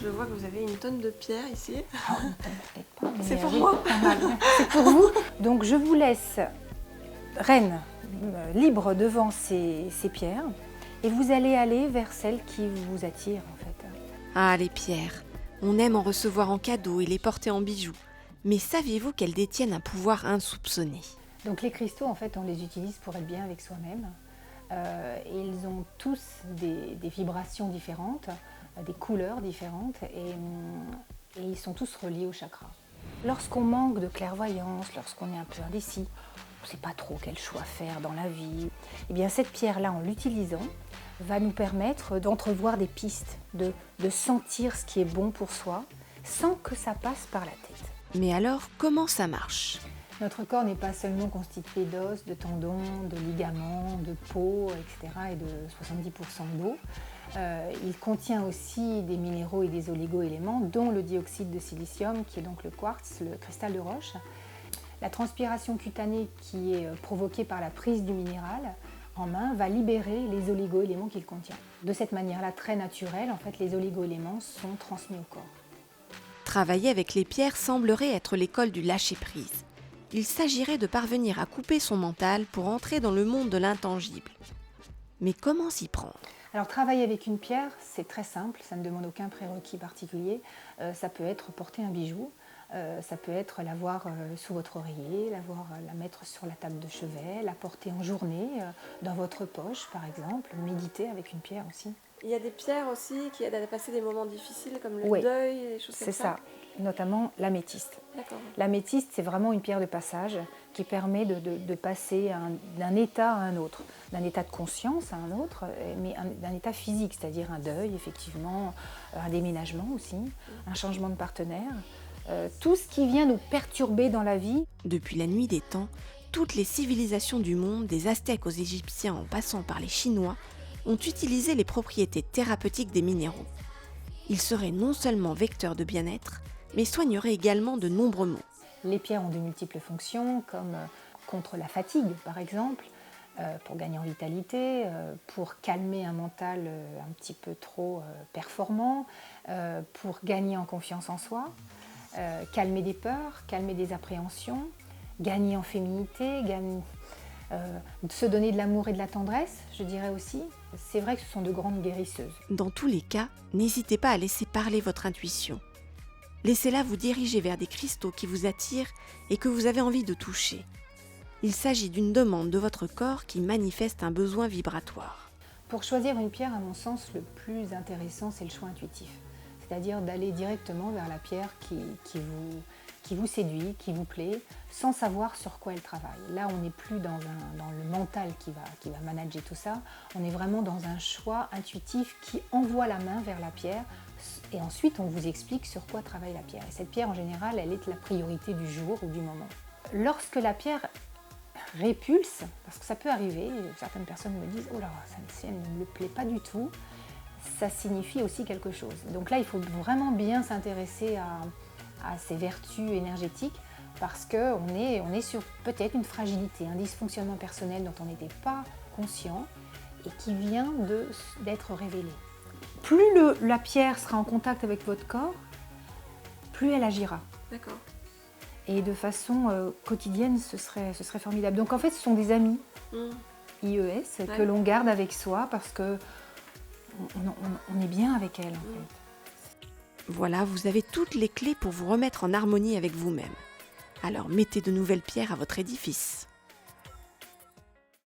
je vois que vous avez une tonne de pierres ici. Ah, une tonne, peut-être pas, mais C'est pour oui, moi. pas mal. C'est pour vous. Donc je vous laisse, reine, libre devant ces pierres et vous allez aller vers celles qui vous attirent en fait. Ah, les pierres. On aime en recevoir en cadeau et les porter en bijoux. Mais saviez-vous qu'elles détiennent un pouvoir insoupçonné ? Donc les cristaux, en fait, on les utilise pour être bien avec soi-même. Ils ont tous des vibrations différentes, des couleurs différentes et ils sont tous reliés au chakra. Lorsqu'on manque de clairvoyance, lorsqu'on est un peu indécis, on ne sait pas trop quel choix faire dans la vie, eh bien cette pierre-là, en l'utilisant, va nous permettre d'entrevoir des pistes, de sentir ce qui est bon pour soi, sans que ça passe par la tête. Mais alors, comment ça marche ? Notre corps n'est pas seulement constitué d'os, de tendons, de ligaments, de peau, etc. et de 70% d'eau. Il contient aussi des minéraux et des oligo-éléments, dont le dioxyde de silicium, qui est donc le quartz, le cristal de roche. La transpiration cutanée qui est provoquée par la prise du minéral en main va libérer les oligo-éléments qu'il contient. De cette manière-là, très naturelle, en fait, les oligo-éléments sont transmis au corps. Travailler avec les pierres semblerait être l'école du lâcher-prise. Il s'agirait de parvenir à couper son mental pour entrer dans le monde de l'intangible. Mais comment s'y prendre ? Alors travailler avec une pierre, c'est très simple, ça ne demande aucun prérequis particulier. Ça peut être porter un bijou, ça peut être l'avoir sous votre oreiller, la mettre sur la table de chevet, la porter en journée, dans votre poche par exemple, méditer avec une pierre aussi. Il y a des pierres aussi qui aident à passer des moments difficiles comme le Oui, deuil et des choses comme ça. C'est ça, notamment l'améthyste. D'accord. L'améthyste, c'est vraiment une pierre de passage qui permet de passer d'un état à un autre, d'un état de conscience à un autre, mais d'un état physique, c'est-à-dire un deuil, effectivement, un déménagement aussi, un changement de partenaire. Tout ce qui vient nous perturber dans la vie. Depuis la nuit des temps, toutes les civilisations du monde, des Aztèques aux Égyptiens en passant par les Chinois, ont utilisé les propriétés thérapeutiques des minéraux. Ils seraient non seulement vecteurs de bien-être, mais soigneraient également de nombreux maux. Les pierres ont de multiples fonctions, comme contre la fatigue par exemple, pour gagner en vitalité, pour calmer un mental un petit peu trop performant, pour gagner en confiance en soi, calmer des peurs, calmer des appréhensions, gagner en féminité, se donner de l'amour et de la tendresse, je dirais aussi. C'est vrai que ce sont de grandes guérisseuses. Dans tous les cas, n'hésitez pas à laisser parler votre intuition. Laissez-la vous diriger vers des cristaux qui vous attirent et que vous avez envie de toucher. Il s'agit d'une demande de votre corps qui manifeste un besoin vibratoire. Pour choisir une pierre, à mon sens, le plus intéressant, c'est le choix intuitif. C'est-à-dire d'aller directement vers la pierre qui vous séduit, qui vous plaît, sans savoir sur quoi elle travaille. Là, on n'est plus dans le mental qui va manager tout ça. On est vraiment dans un choix intuitif qui envoie la main vers la pierre et ensuite on vous explique sur quoi travaille la pierre. Et cette pierre, en général, elle est la priorité du jour ou du moment. Lorsque la pierre répulse, parce que ça peut arriver, certaines personnes me disent « Oh là, ça ne me plaît pas du tout », ça signifie aussi quelque chose. Donc là, il faut vraiment bien s'intéresser à ces vertus énergétiques parce qu'on est sur peut-être une fragilité, un dysfonctionnement personnel dont on n'était pas conscient et qui vient d'être révélé. Plus la pierre sera en contact avec votre corps, plus elle agira. D'accord. Et de façon quotidienne, ce serait formidable. Donc en fait, ce sont des amis IES que l'on garde avec soi parce que on est bien avec elles en fait. Voilà, vous avez toutes les clés pour vous remettre en harmonie avec vous-même. Alors mettez de nouvelles pierres à votre édifice.